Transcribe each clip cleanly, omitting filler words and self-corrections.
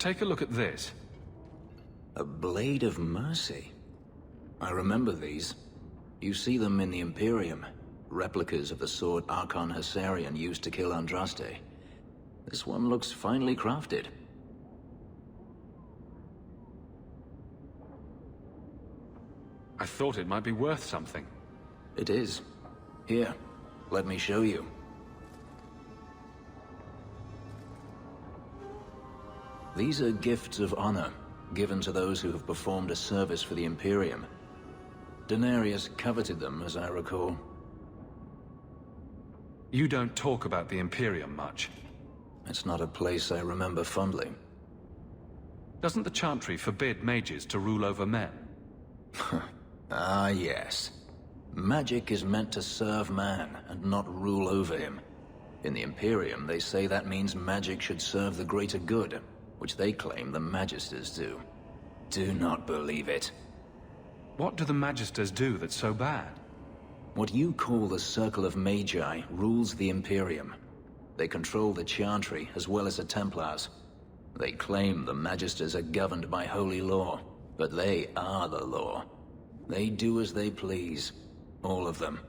Take a look at this. A blade of mercy. I remember these. You see them in the Imperium. Replicas of the sword Archon Hessarian used to kill Andraste. This one looks finely crafted. I thought it might be worth something. It is. Here, let me show you. These are gifts of honor, given to those who have performed a service for the Imperium. Denarius coveted them, as I recall. You don't talk about the Imperium much. It's not a place I remember fondly. Doesn't the Chantry forbid mages to rule over men? Ah, yes. Magic is meant to serve man, and not rule over him. In the Imperium, they say that means magic should serve the greater good, which they claim the Magisters do. Do not believe it. What do the Magisters do that's so bad? What you call the Circle of Magi rules the Imperium. They control the Chantry as well as the Templars. They claim the Magisters are governed by holy law, but they are the law. They do as they please. All of them.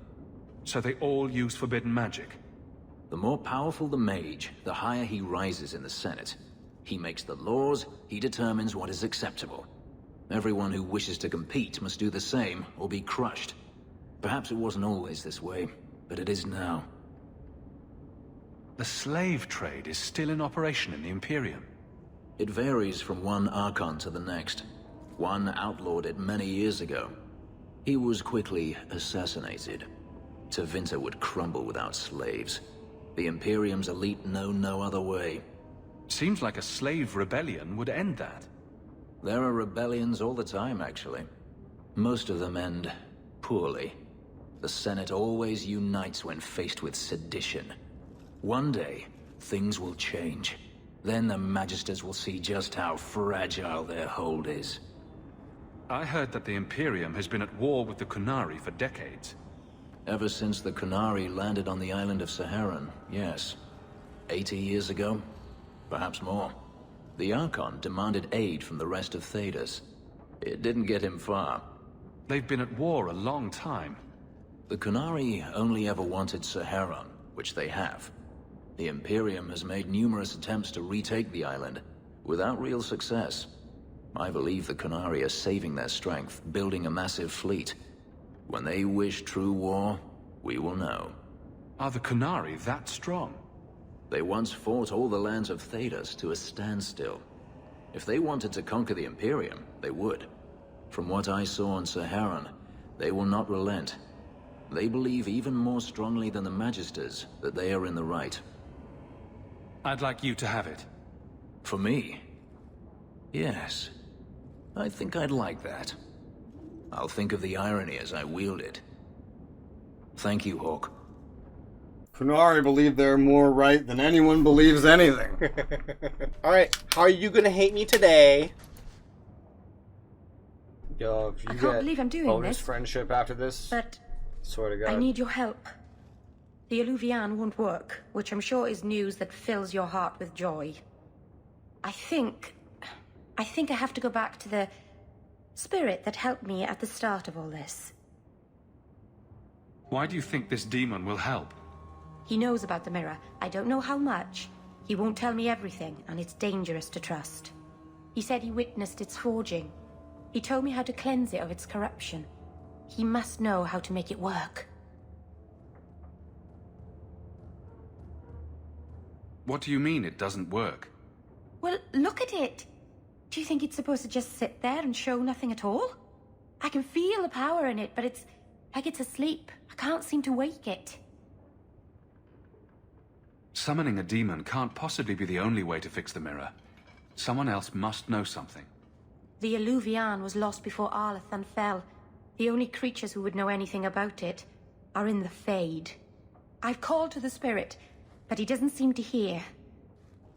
So they all use forbidden magic? The more powerful the mage, the higher he rises in the Senate. He makes the laws, he determines what is acceptable. Everyone who wishes to compete must do the same, or be crushed. Perhaps it wasn't always this way, but it is now. The slave trade is still in operation in the Imperium. It varies from one Archon to the next. One outlawed it many years ago. He was quickly assassinated. Tevinter would crumble without slaves. The Imperium's elite know no other way. Seems like a slave rebellion would end that. There are rebellions all the time, actually. Most of them end poorly. The Senate always unites when faced with sedition. One day, things will change. Then the Magisters will see just how fragile their hold is. I heard that the Imperium has been at war with the Qunari for decades. Ever since the Qunari landed on the island of Saharan, yes. 80 years ago? Perhaps more. The Archon demanded aid from the rest of Thedas. It didn't get him far. They've been at war a long time. The Qunari only ever wanted Saharan, which they have. The Imperium has made numerous attempts to retake the island, without real success. I believe the Qunari are saving their strength, building a massive fleet. When they wish true war, we will know. Are the Qunari that strong? They once fought all the lands of Thedas to a standstill. If they wanted to conquer the Imperium, they would. From what I saw on Saharan, they will not relent. They believe even more strongly than the Magisters that they are in the right. I'd like you to have it. For me? Yes. I think I'd like that. I'll think of the irony as I wield it. Thank you, Hawke. Qunari believe they're more right than anyone believes anything. Alright, how are you gonna hate me today? Yo, if you I can't believe I'm doing bonus this. friendship after this, But swear to God. I need your help. The Alluvian won't work, which I'm sure is news that fills your heart with joy. I think I have to go back to the spirit that helped me at the start of all this. Why do you think this demon will help? He knows about the mirror. I don't know how much. He won't tell me everything, and it's dangerous to trust. He said he witnessed its forging. He told me how to cleanse it of its corruption. He must know how to make it work. What do you mean it doesn't work? Well, look at it. Do you think it's supposed to just sit there and show nothing at all? I can feel the power in it, but it's like it's asleep. I can't seem to wake it. Summoning a demon can't possibly be the only way to fix the mirror. Someone else must know something. The Alluvian was lost before Arlathan fell. The only creatures who would know anything about it are in the Fade. I've called to the spirit, but he doesn't seem to hear.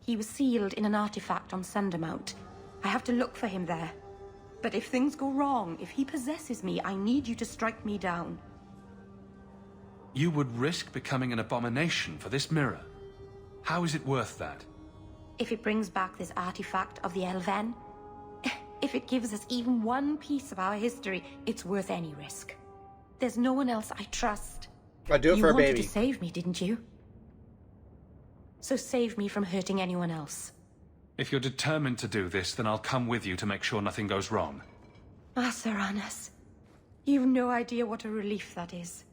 He was sealed in an artifact on Sundermount. I have to look for him there. But if things go wrong, if he possesses me, I need you to strike me down. You would risk becoming an abomination for this mirror. How is it worth that? If it brings back this artifact of the Elven, if it gives us even one piece of our history, it's worth any risk. There's no one else I trust. I'd do it for a You wanted baby. to save me, didn't you? So save me from hurting anyone else. If you're determined to do this, then I'll come with you to make sure nothing goes wrong. Ah, Serranus. You've no idea what a relief that is.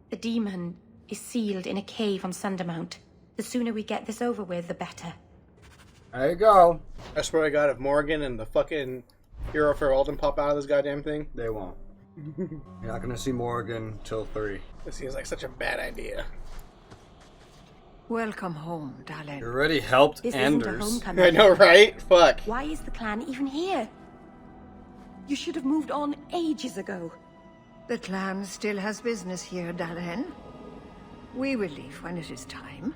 The demon is sealed in a cave on Sundermount. The sooner we get this over with, the better. There you go. I swear to God, if Morgan and the fucking hero for Alden pop out of this goddamn thing, They won't. You're not gonna see Morgan till 3. this seems like such a bad idea. Welcome home, darling. You already helped This Anders. isn't a homecoming. I know, right? Fuck. Why is the clan even here? You should have moved on ages ago. The clan still has business here, darling. We will leave when it is time.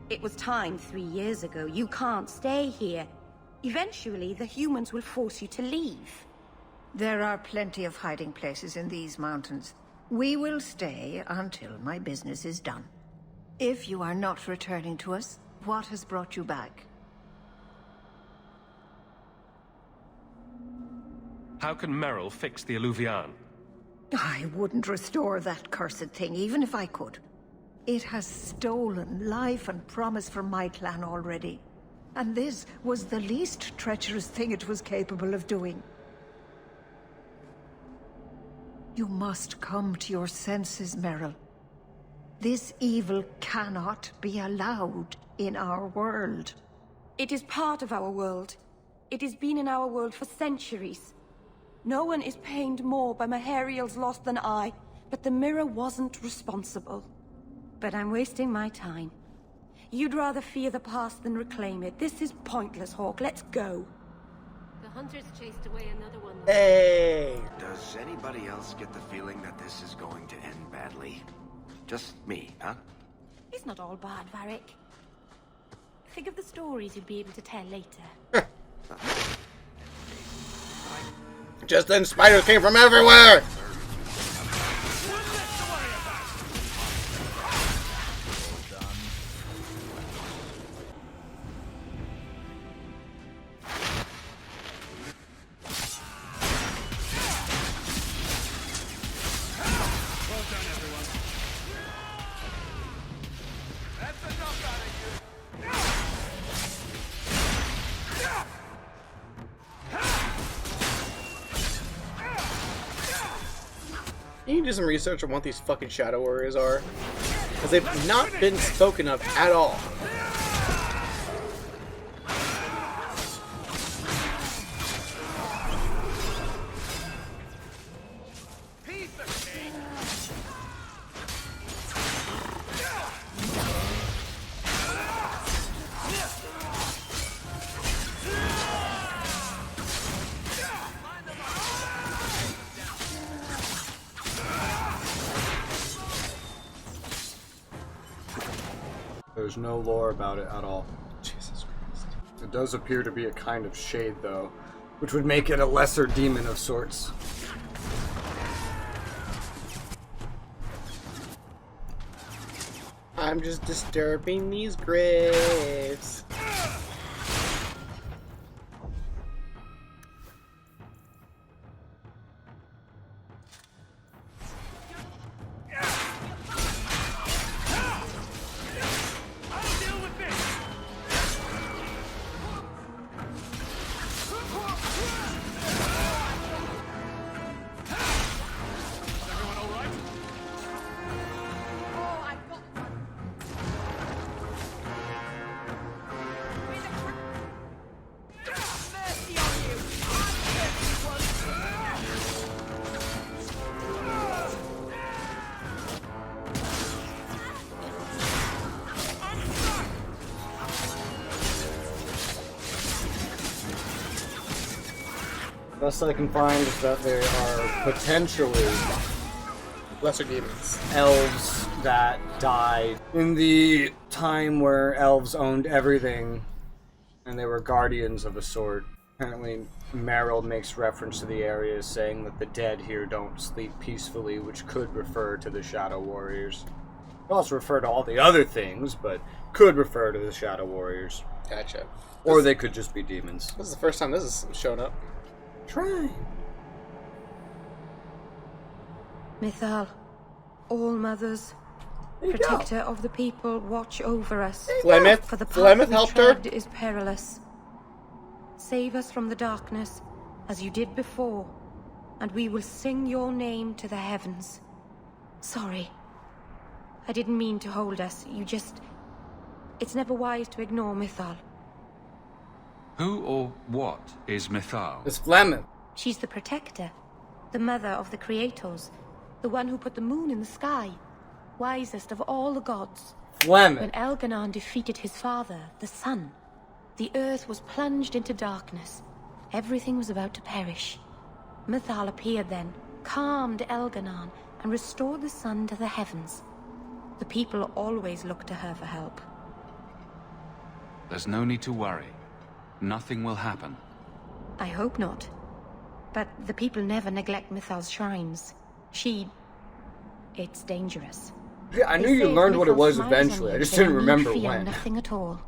It was time 3 years ago. You can't stay here. Eventually, the humans will force you to leave. There are plenty of hiding places in these mountains. We will stay until my business is done. If you are not returning to us, what has brought you back? How can Merrill fix the Alluvian? I wouldn't restore that cursed thing, even if I could. It has stolen life and promise from my clan already. And this was the least treacherous thing it was capable of doing. You must come to your senses, Merrill. This evil cannot be allowed in our world. It is part of our world. It has been in our world for centuries. No one is pained more by Mahariel's loss than I, but the mirror wasn't responsible. But I'm wasting my time. You'd rather fear the past than reclaim it. This is pointless, Hawke. Let's go. The hunters chased away another one. Hey! Does anybody else get the feeling that this is going to end badly? Just me, huh? It's not all bad, Varric. Think of the stories you'd be able to tell later. Just then, spiders came from everywhere! You need to do some research on what these fucking Shadow Warriors are. Because they've not been spoken of at all. There's no lore about it at all. Jesus Christ. It does appear to be a kind of shade, though, which would make it a lesser demon of sorts. I'm just disturbing these graves. Best I can find is that there are potentially Lesser demons. elves that died in the time where elves owned everything and they were guardians of a sort. Apparently, Merrill makes reference to the area saying that the dead here don't sleep peacefully, which could refer to the Shadow Warriors. It also refer to all the other things, but could refer to the Shadow Warriors. Gotcha. Or they could just be demons. This is the first time this has shown up. Try. Mythal, all mothers, protector of the people, watch over us. Flemeth? For the path Flemeth we helped her? tread is perilous. Save us from the darkness, as you did before, and we will sing your name to the heavens. Sorry. I didn't mean to hold us. It's never wise to ignore Mythal. Who or what is Mythal? It's Flemeth. She's the protector, the mother of the creators, the one who put the moon in the sky, wisest of all the gods. When Flemeth. Elganon defeated his father, the sun, the earth was plunged into darkness. Everything was about to perish. Mythal appeared then, calmed Elganon, and restored the sun to the heavens. The people always looked to her for help. There's no need to worry. Nothing will happen. I hope not. But the people never neglect Mythal's shrines. It's dangerous. Yeah, I knew They you say if learned what it Mythal was smiles eventually. on I you, just then didn't you remember fear when. nothing at all.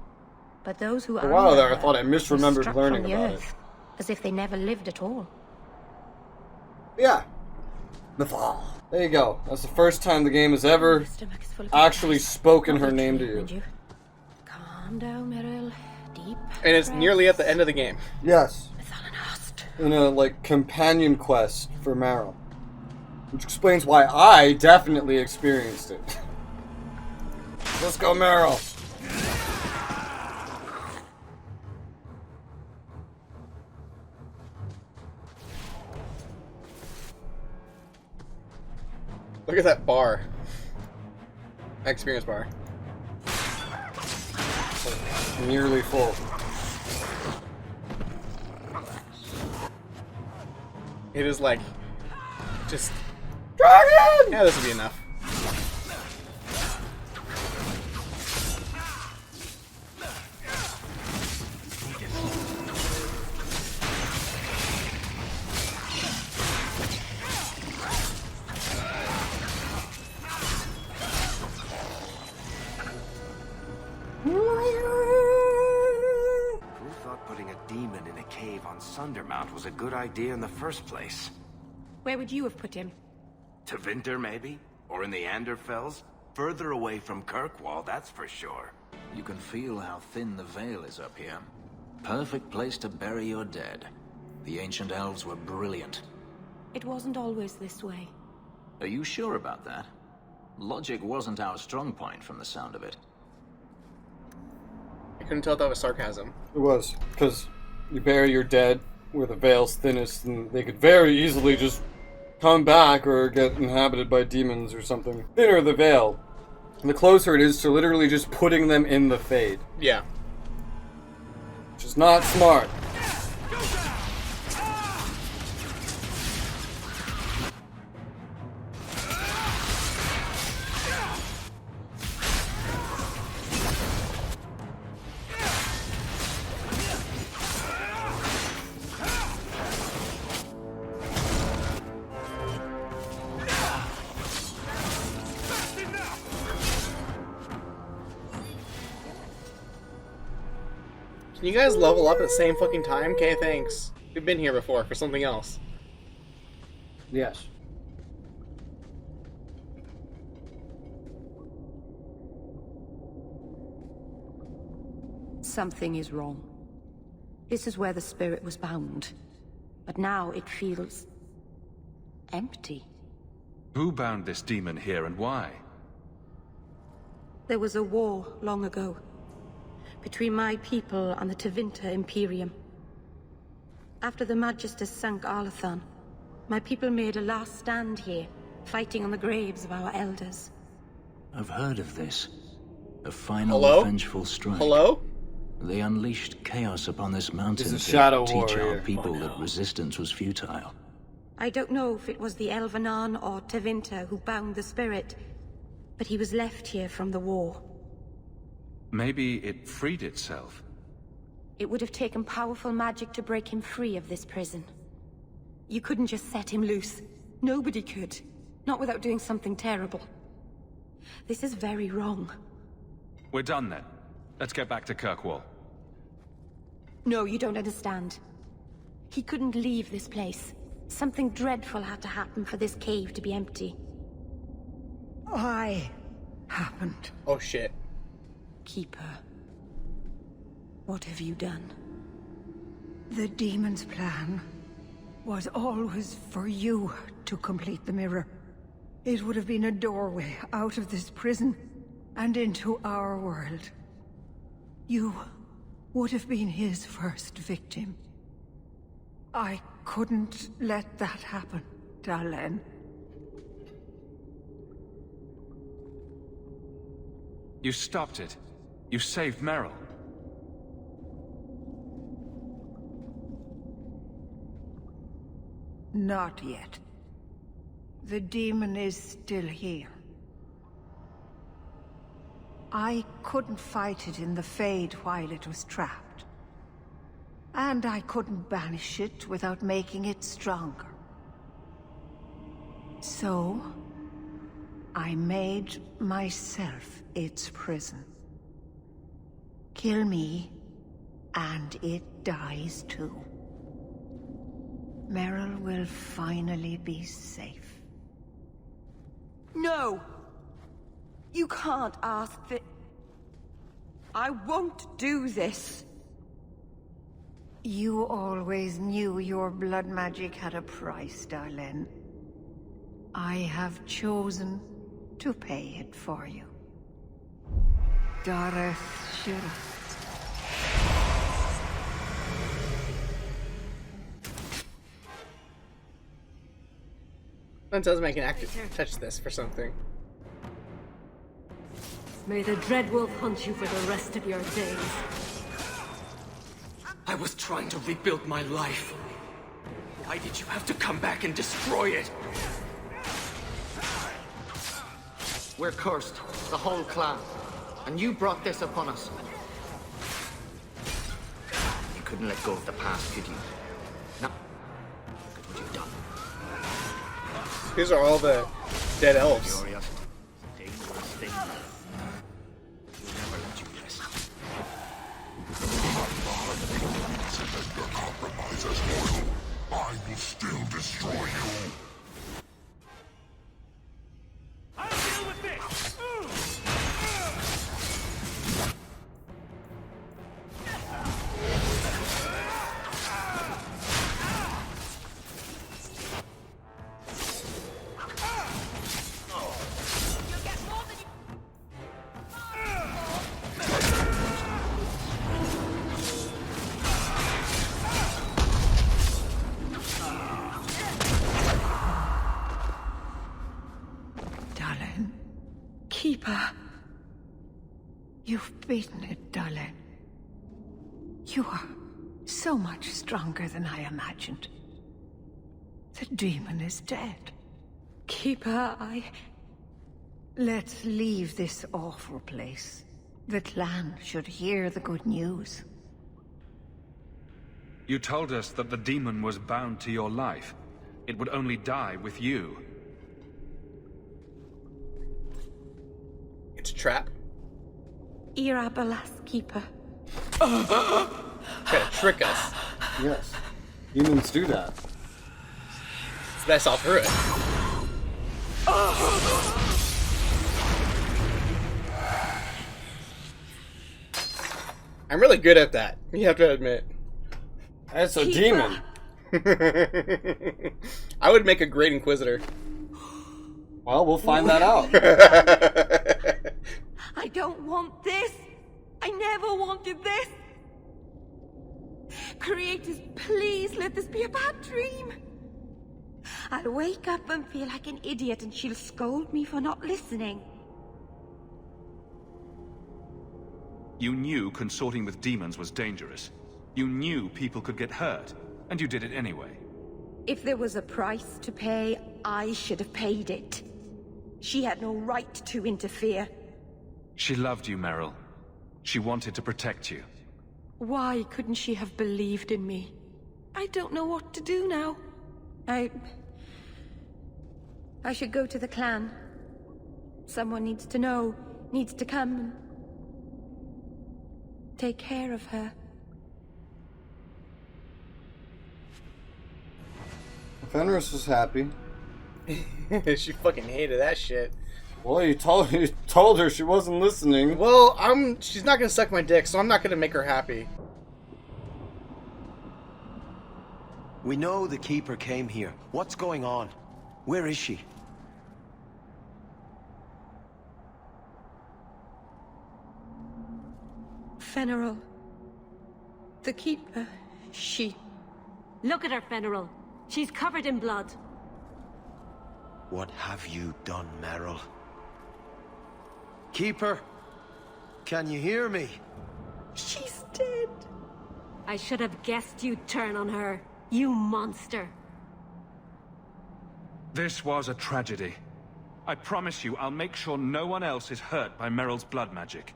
But those who For a while there, I her thought I were misremembered struck learning from the about earth, as if they never lived at all. Yeah. Mythal. There you go. That's the first time the game has ever actually spoken her name to you. Calm down, Meryl. Deep. And it's nearly at the end of the game. Yes. In a, like, companion quest for Meryl. Which explains why I definitely experienced it. Let's go, Meryl! Look at that bar. Experience bar. Nearly full. It is like... just... Dragon! Yeah, this would be enough. Who thought putting a demon in a cave on Sundermount was a good idea in the first place? Where would you have put him? To Winter, maybe? Or in the Anderfells? Further away from Kirkwall, that's for sure. You can feel how thin the veil is up here. Perfect place to bury your dead. The ancient elves were brilliant. It wasn't always this way. Are you sure about that? Logic wasn't our strong point from the sound of it. I couldn't tell if that was sarcasm. It was, because you bury your dead where the veil's thinnest, and they could very easily just come back or get inhabited by demons or something. Thinner the veil, the closer it is to literally just putting them in the Fade. Yeah. Which is not smart. Can you guys level up at the same fucking time? Okay, thanks. We've been here before for something else. Yes. Something is wrong. This is where the spirit was bound. But now it feels... empty. Who bound this demon here and why? There was a war long ago. Between my people and the Tevinter Imperium. After the Magisters sank Arlathan, my people made a last stand here, fighting on the graves of our elders. I've heard of this. A final Hello? vengeful strike. Hello? They unleashed chaos upon this mountain He's a to shadow teach our warrior. people that resistance was futile. I don't know if it was the Elvenan or Tevinter who bound the spirit, but he was left here from the war. Maybe it freed itself. It would have taken powerful magic to break him free of this prison. You couldn't just set him loose. Nobody could. Not without doing something terrible. This is very wrong. We're done then. Let's get back to Kirkwall. No, you don't understand. He couldn't leave this place. Something dreadful had to happen for this cave to be empty. Why happened? Oh shit. Keeper. What have you done? The demon's plan was always for you to complete the mirror. It would have been a doorway out of this prison and into our world. You would have been his first victim. I couldn't let that happen, Dalen. You stopped it. You saved Meryl. Not yet. The demon is still here. I couldn't fight it in the Fade while it was trapped. And I couldn't banish it without making it stronger. So, I made myself its prison. Kill me, and it dies too. Meryl will finally be safe. No! You can't ask that. I won't do this. You always knew your blood magic had a price, Darlene. I have chosen to pay it for you. Dareth Shira. That does make an actor touch this for something. May the Dreadwolf hunt you for the rest of your days. I was trying to rebuild my life. Why did you have to come back and destroy it? We're cursed, the whole clan. And you brought this upon us. You couldn't let go of the past, could you? No. Look at what you've done. These are all the dead elves. Curiosity. Dangerous thing. We'll never let you rest. I will still destroy you. I'll deal with this! Darlene. Keeper. You've beaten it, Darlene. You are so much stronger than I imagined. The demon is dead. Keeper, Let's leave this awful place. The clan should hear the good news. You told us that the demon was bound to your life. It would only die with you. It's a trap. Irabalas, Keeper. Try to trick us. Yes. Demons do that. So that's all through it. I'm really good at that, you have to admit. That's a Keeper. demon. I would make a great Inquisitor. Well, we'll find that out. I don't want this. I never wanted this. Creators, please let this be a bad dream. I'll wake up and feel like an idiot and she'll scold me for not listening. You knew consorting with demons was dangerous. You knew people could get hurt, and you did it anyway. If there was a price to pay, I should have paid it. She had no right to interfere. She loved you, Meryl. She wanted to protect you. Why couldn't she have believed in me? I don't know what to do now. I should go to the clan. Someone needs to know, needs to come and take care of her. Fenris was happy. She fucking hated that shit. Well, you told her she wasn't listening. Well, she's not gonna suck my dick, so I'm not gonna make her happy. We know the Keeper came here. What's going on? Where is she? Referral. The Keeper. She... Look at her, Referral. She's covered in blood. What have you done, Merrill? Keeper? Can you hear me? She's dead. I should have guessed you'd turn on her. You monster. This was a tragedy. I promise you, I'll make sure no one else is hurt by Meryl's blood magic.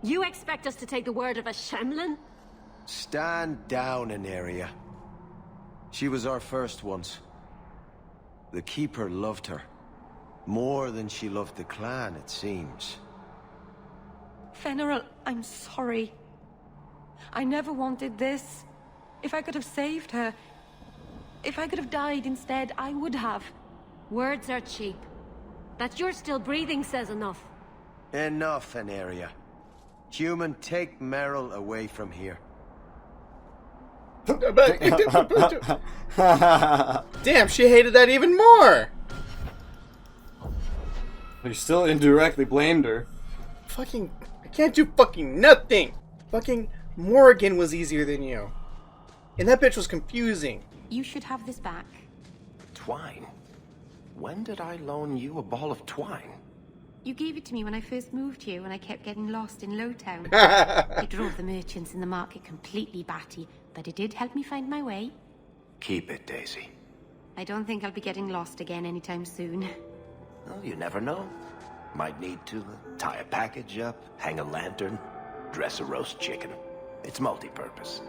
You expect us to take the word of a Shemlin? Stand down, Aneria. She was our first once. The Keeper loved her. More than she loved the clan, it seems. Referral, I'm sorry. I never wanted this. If I could have saved her, if I could have died instead, I would have. Words are cheap. That you're still breathing says enough. Enough, Aneria. Human, take Meryl away from here. Damn, she hated that even more! You still indirectly blamed her. Fucking... I can't do fucking nothing! Fucking Morrigan was easier than you. And that bitch was confusing. You should have this back. Twine? When did I loan you a ball of twine? You gave it to me when I first moved here, when I kept getting lost in Lowtown. It drove the merchants in the market completely batty, but it did help me find my way. Keep it, Daisy. I don't think I'll be getting lost again anytime soon. Well, you never know. Might need to tie a package up, hang a lantern, dress a roast chicken. It's multi-purpose.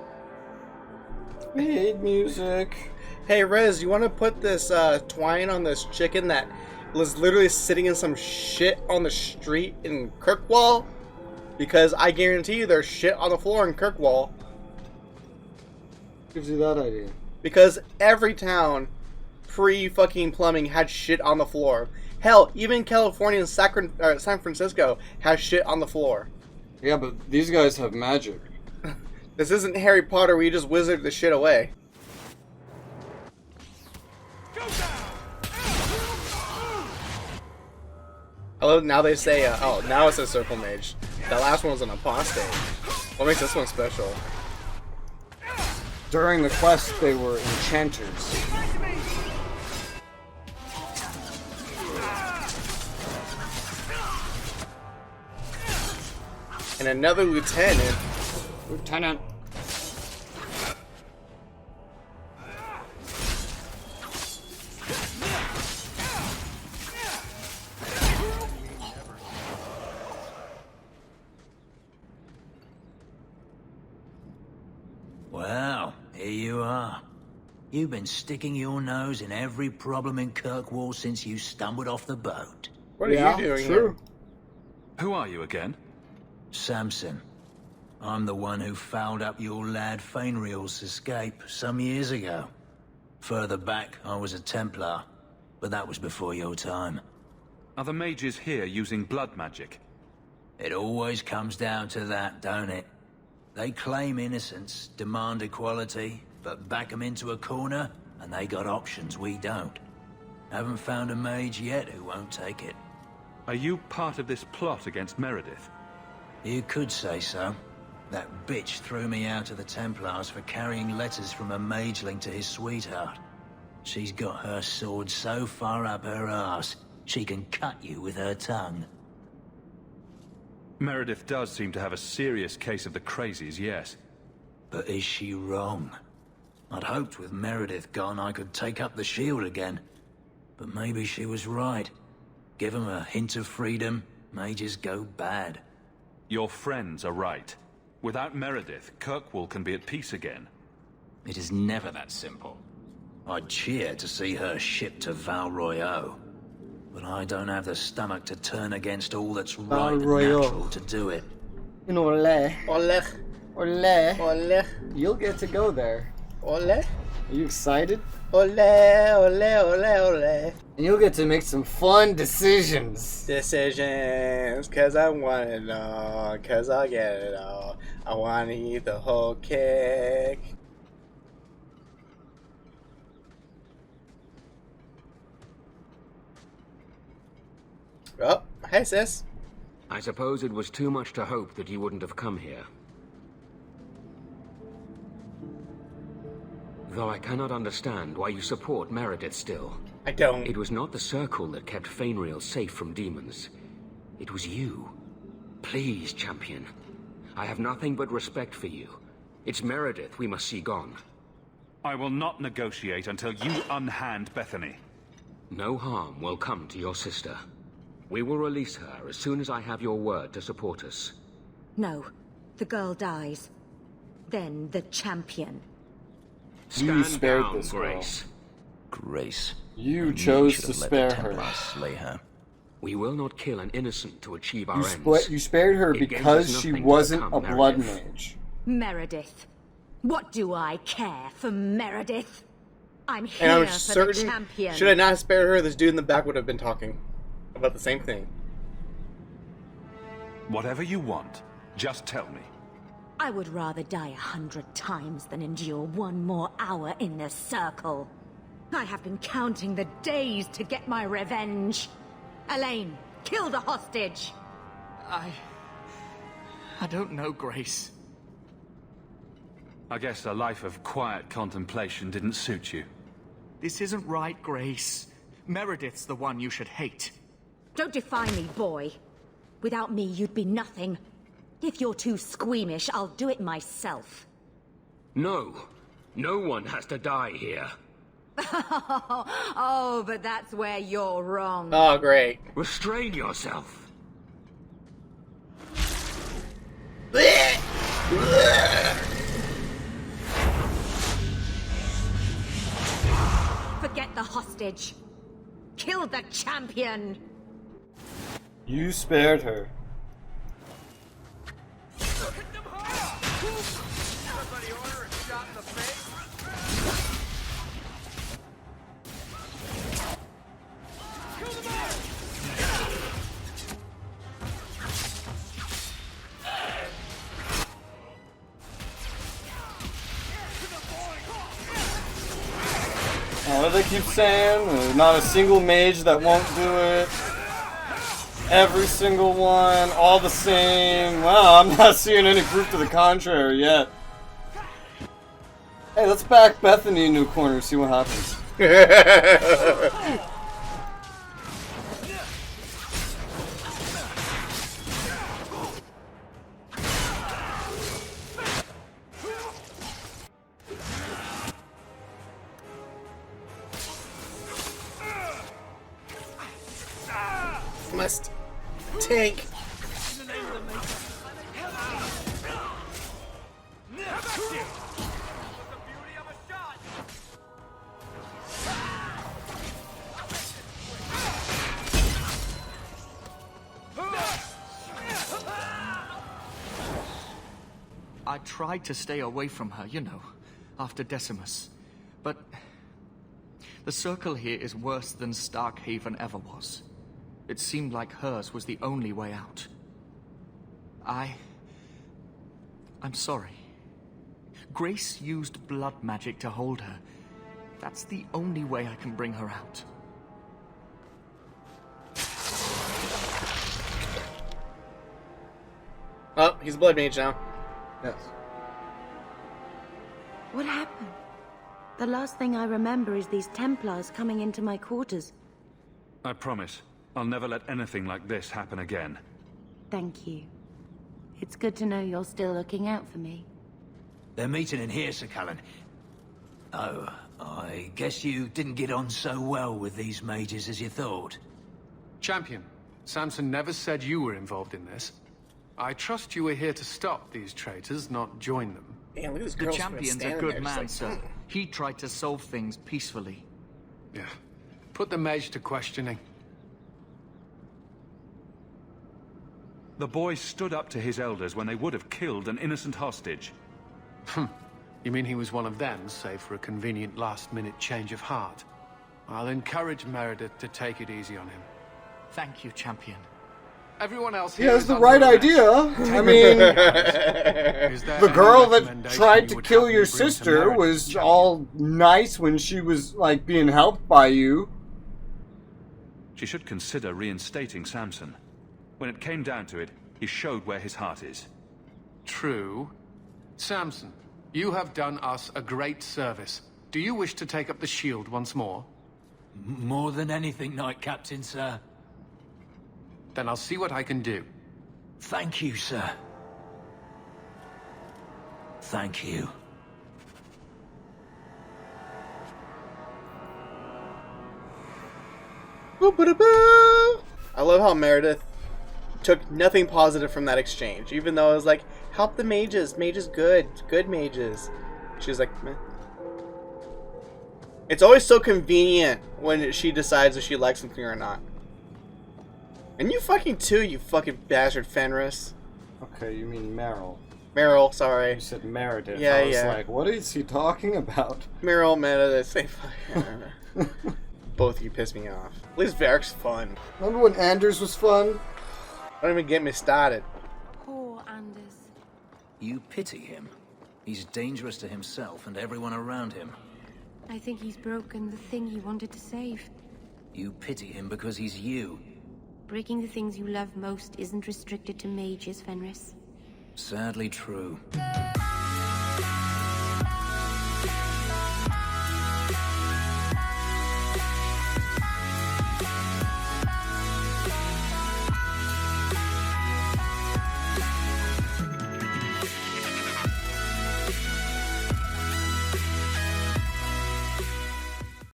I hate music. Hey, Rez, you want to put this twine on this chicken that was literally sitting in some shit on the street in Kirkwall? Because I guarantee you there's shit on the floor in Kirkwall. Gives you that idea? Because every town pre-fucking plumbing had shit on the floor. Hell, even California and San Francisco has shit on the floor. Yeah, but these guys have magic. This isn't Harry Potter where you just wizard the shit away. Hello, now they say, oh, now it says Circle Mage. That last one was an apostate. What makes this one special? During the quest, they were enchanters. And another lieutenant. Lieutenant. Well, here you are. You've been sticking your nose in every problem in Kirkwall since you stumbled off the boat. What are you doing here? Who are you again? Samson. I'm the one who fouled up your lad Fainriel's escape some years ago. Further back, I was a Templar, but that was before your time. Are the mages here using blood magic? It always comes down to that, don't it? They claim innocence, demand equality, but back 'em into a corner, and they got options we don't. Haven't found a mage yet who won't take it. Are you part of this plot against Meredith? You could say so. That bitch threw me out of the Templars for carrying letters from a mageling to his sweetheart. She's got her sword so far up her arse, she can cut you with her tongue. Meredith does seem to have a serious case of the crazies, yes. But is she wrong? I'd hoped with Meredith gone I could take up the shield again. But maybe she was right. Give 'em a hint of freedom, mages go bad. Your friends are right. Without Meredith, Kirkwall can be at peace again. It is never that simple. I'd cheer to see her shipped to Val Royeaux. But I don't have the stomach to turn against all that's right and natural to do it. In Ole. Olech. Ole. Olech. You'll get to go there. Ole. Are you excited? Ole, ole, ole, ole. And you'll get to make some fun decisions. Decisions, cause I want it all, cause I'll get it all. I wanna eat the whole cake. Oh, hey sis. I suppose it was too much to hope that you wouldn't have come here. Though I cannot understand why you support Meredith still. I don't. It was not the Circle that kept Fainreal safe from demons. It was you. Please, champion. I have nothing but respect for you. It's Meredith we must see gone. I will not negotiate until you unhand Bethany. No harm will come to your sister. We will release her as soon as I have your word to support us. No. The girl dies. Then the champion. You Stand spared down, this girl. Grace. Grace. You chose should to have let spare the her. Templars slay her. We will not kill an innocent to achieve our You spared her It gains because us she nothing to wasn't become a blood Meredith. mage. Meredith. What do I care for Meredith? I'm And here I'm for the certain, champion. should I not have spared her, this dude in the back would have been talking about the same thing. Whatever you want, just tell me. I would rather die 100 times than endure one more hour in the Circle. I have been counting the days to get my revenge. Elaine, kill the hostage! I don't know, Grace. I guess a life of quiet contemplation didn't suit you. This isn't right, Grace. Meredith's the one you should hate. Don't define me, boy. Without me, you'd be nothing. If you're too squeamish, I'll do it myself. No. No one has to die here. Oh, but that's where you're wrong. Oh, great. Restrain yourself. Forget the hostage. Kill the champion. You spared her. Somebody order a shot in the face? What do they keep saying? There's not a single mage that won't do it. Every single one, all the same. Well, I'm not seeing any proof to the contrary yet. Hey, let's back Bethany into a corner, see what happens. Must tank. I tried to stay away from her, you know, after Decimus. But the Circle here is worse than Starkhaven ever was. It seemed like hers was the only way out. I'm sorry. Grace used blood magic to hold her. That's the only way I can bring her out. Oh, he's a blood mage now. Yes. What happened? The last thing I remember is these Templars coming into my quarters. I promise, I'll never let anything like this happen again. Thank you. It's good to know you're still looking out for me. They're meeting in here, Sir Callan. Oh, I guess you didn't get on so well with these mages as you thought. Champion, Samson never said you were involved in this. I trust you were here to stop these traitors, not join them. Damn, look at this The girl champion's a standing good there, just man, like, sir. He tried to solve things peacefully. Yeah. Put the mage to questioning. The boy stood up to his elders when they would have killed an innocent hostage. You mean he was one of them, save for a convenient last-minute change of heart? I'll encourage Meredith to take it easy on him. Thank you, champion. Everyone else He here has is the under right arrest. idea. I mean, Is there the any girl that recommendation tried you to would kill have your me bring to sister Meredith, was champion? all nice when she was, like, being helped by you. She should consider reinstating Samson. When it came down to it, he showed where his heart is. True. Samson, you have done us a great service. Do you wish to take up the shield once more? More than anything, Knight Captain, sir. Then I'll see what I can do. Thank you, sir. Thank you. I love how Meredith took nothing positive from that exchange, even though it was like, help the mages, mages good mages. She was like, meh. It's always so convenient when she decides if she likes something or not. And you fucking too, you fucking bastard Fenris. Okay, you mean Meryl. Meryl, sorry. You said Meredith. Yeah, I was yeah. like, what is he talking about? Meryl, Meredith, same fucking. Both of you piss me off. At least Varric's fun. Remember when Anders was fun? Don't even get me started. Poor Anders. You pity him. He's dangerous to himself and everyone around him. I think he's broken the thing he wanted to save. You pity him because he's you. Breaking the things you love most isn't restricted to mages, Fenris. Sadly true.